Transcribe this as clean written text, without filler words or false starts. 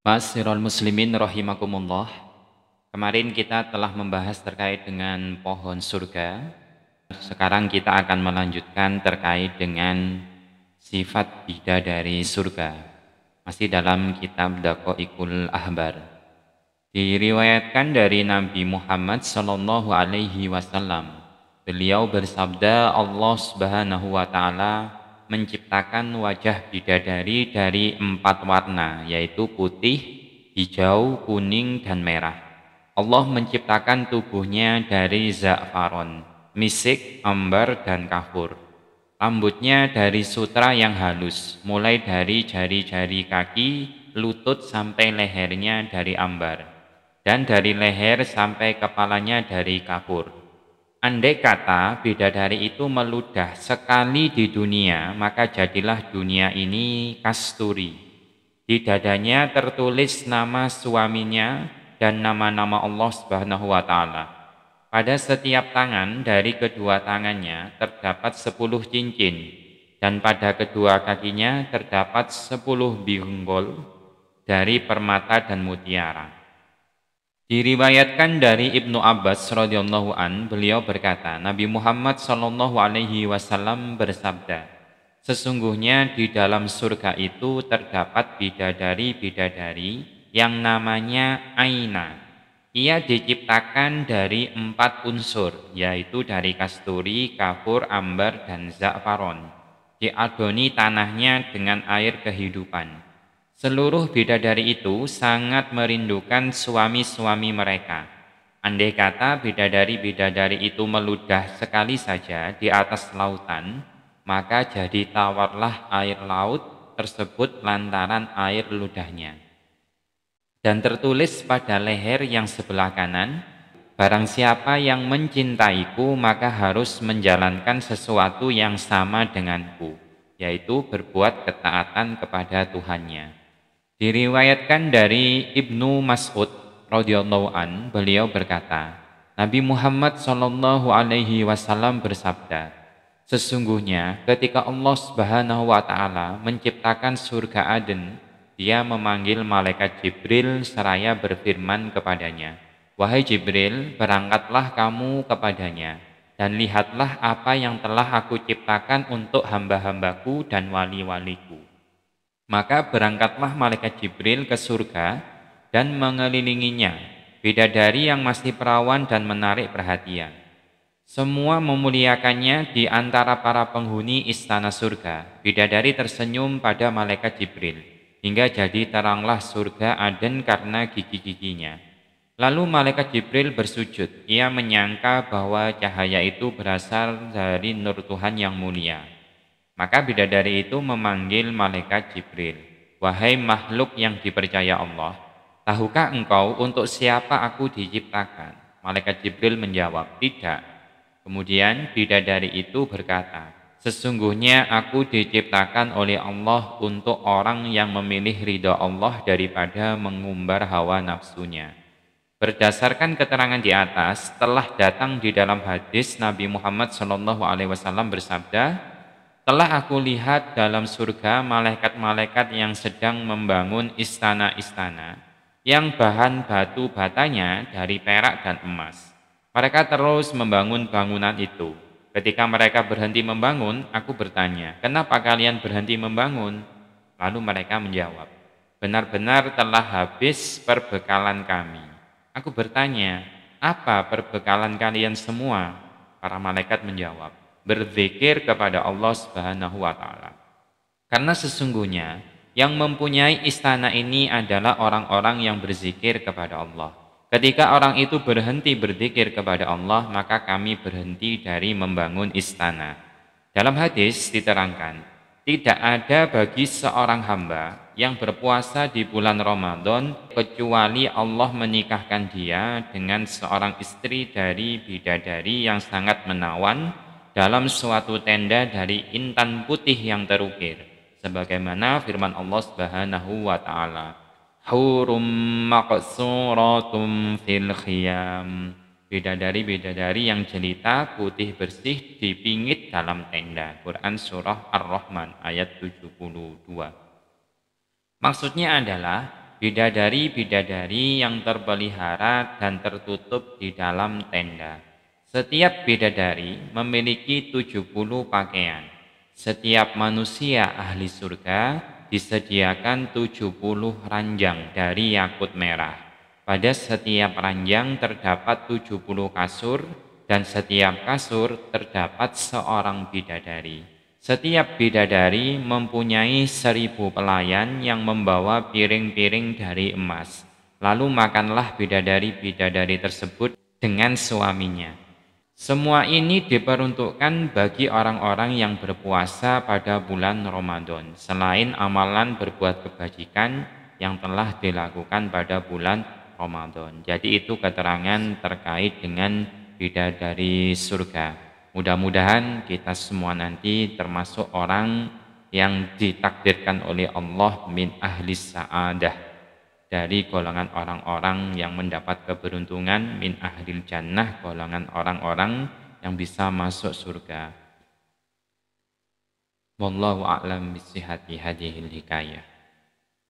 Ma'asyiral muslimin rahimakumullah. Kemarin kita telah membahas terkait dengan pohon surga. Sekarang kita akan melanjutkan terkait dengan sifat bidadari surga. Masih dalam kitab Daqaiqul Ahbar. Diriwayatkan dari Nabi Muhammad sallallahu alaihi wasallam. Beliau bersabda, Allah Subhanahu wa taala menciptakan wajah bidadari dari 4 warna, yaitu putih, hijau, kuning, dan merah. Allah menciptakan tubuhnya dari za'faron, misik, ambar, dan kafur. Rambutnya dari sutra yang halus, mulai dari jari-jari kaki, lutut sampai lehernya dari ambar, dan dari leher sampai kepalanya dari kafur. Andai kata bidadari itu meludah sekali di dunia, maka jadilah dunia ini kasturi. Di dadanya tertulis nama suaminya dan nama-nama Allah Subhanahu wa taala. Pada setiap tangan dari kedua tangannya terdapat 10 cincin, dan pada kedua kakinya terdapat 10 binggol dari permata dan mutiara. Diriwayatkan dari Ibnu Abbas radhiyallahu an, beliau berkata, Nabi Muhammad sallallahu alaihi wasallam bersabda, sesungguhnya di dalam surga itu terdapat bidadari-bidadari yang namanya Aina. Ia diciptakan dari 4 unsur, yaitu dari kasturi, kafur, ambar, dan za'faron. Diadoni tanahnya dengan air kehidupan. Seluruh bidadari itu sangat merindukan suami-suami mereka. Andai kata bidadari-bidadari itu meludah sekali saja di atas lautan, maka jadi tawarlah air laut tersebut lantaran air ludahnya. Dan tertulis pada leher yang sebelah kanan, barang siapa yang mencintaiku maka harus menjalankan sesuatu yang sama denganku, yaitu berbuat ketaatan kepada Tuhannya. Diriwayatkan dari Ibnu Mas'ud radhiyallahu an, beliau berkata, Nabi Muhammad sallallahu alaihi wasallam bersabda, sesungguhnya ketika Allah Subhanahu wa taala menciptakan surga Aden, Dia memanggil malaikat Jibril seraya berfirman kepadanya, wahai Jibril, berangkatlah kamu kepadanya dan lihatlah apa yang telah aku ciptakan untuk hamba-hambaku dan wali-waliku. Maka berangkatlah malaikat Jibril ke surga dan mengelilinginya, bidadari yang masih perawan dan menarik perhatian. Semua memuliakannya di antara para penghuni istana surga. Bidadari tersenyum pada malaikat Jibril, hingga jadi teranglah surga Aden karena gigi-giginya. Lalu malaikat Jibril bersujud. Ia menyangka bahwa cahaya itu berasal dari nur Tuhan yang mulia. Maka bidadari itu memanggil malaikat Jibril, wahai makhluk yang dipercaya Allah, tahukah engkau untuk siapa aku diciptakan? Malaikat Jibril menjawab, tidak. Kemudian bidadari itu berkata, sesungguhnya aku diciptakan oleh Allah untuk orang yang memilih ridha Allah daripada mengumbar hawa nafsunya. Berdasarkan keterangan di atas, telah datang di dalam hadis Nabi Muhammad SAW bersabda, telah aku lihat dalam surga malaikat-malaikat yang sedang membangun istana-istana yang bahan batu batanya dari perak dan emas. Mereka terus membangun bangunan itu. Ketika mereka berhenti membangun, aku bertanya, kenapa kalian berhenti membangun? Lalu mereka menjawab, benar-benar telah habis perbekalan kami. Aku bertanya, apa perbekalan kalian semua? Para malaikat menjawab, berzikir kepada Allah Subhanahu wa taala. Karena sesungguhnya yang mempunyai istana ini adalah orang-orang yang berzikir kepada Allah. Ketika orang itu berhenti berzikir kepada Allah, maka kami berhenti dari membangun istana. Dalam hadis diterangkan, tidak ada bagi seorang hamba yang berpuasa di bulan Ramadan kecuali Allah menikahkan dia dengan seorang istri dari bidadari yang sangat menawan dalam suatu tenda dari intan putih yang terukir, sebagaimana firman Allah Subhanahu wa taala, hurum maqsuratum fil khiyam, bidadari-bidadari yang jelita putih bersih dipingit dalam tenda. Quran surah Ar-Rahman ayat 72. Maksudnya adalah bidadari-bidadari yang terpelihara dan tertutup di dalam tenda. Setiap bidadari memiliki 70 pakaian. Setiap manusia ahli surga disediakan 70 ranjang dari yakut merah. Pada setiap ranjang terdapat 70 kasur dan setiap kasur terdapat seorang bidadari. Setiap bidadari mempunyai 1000 pelayan yang membawa piring-piring dari emas. Lalu makanlah bidadari-bidadari tersebut dengan suaminya. Semua ini diperuntukkan bagi orang-orang yang berpuasa pada bulan Ramadan, selain amalan berbuat kebajikan yang telah dilakukan pada bulan Ramadan. Jadi itu keterangan terkait dengan bidadari surga. Mudah-mudahan kita semua nanti termasuk orang yang ditakdirkan oleh Allah min ahlis sa'adah, dari golongan orang-orang yang mendapat keberuntungan, min ahlil jannah, golongan orang-orang yang bisa masuk surga. Wallahu a'lam bisihhati hadhil hikayah.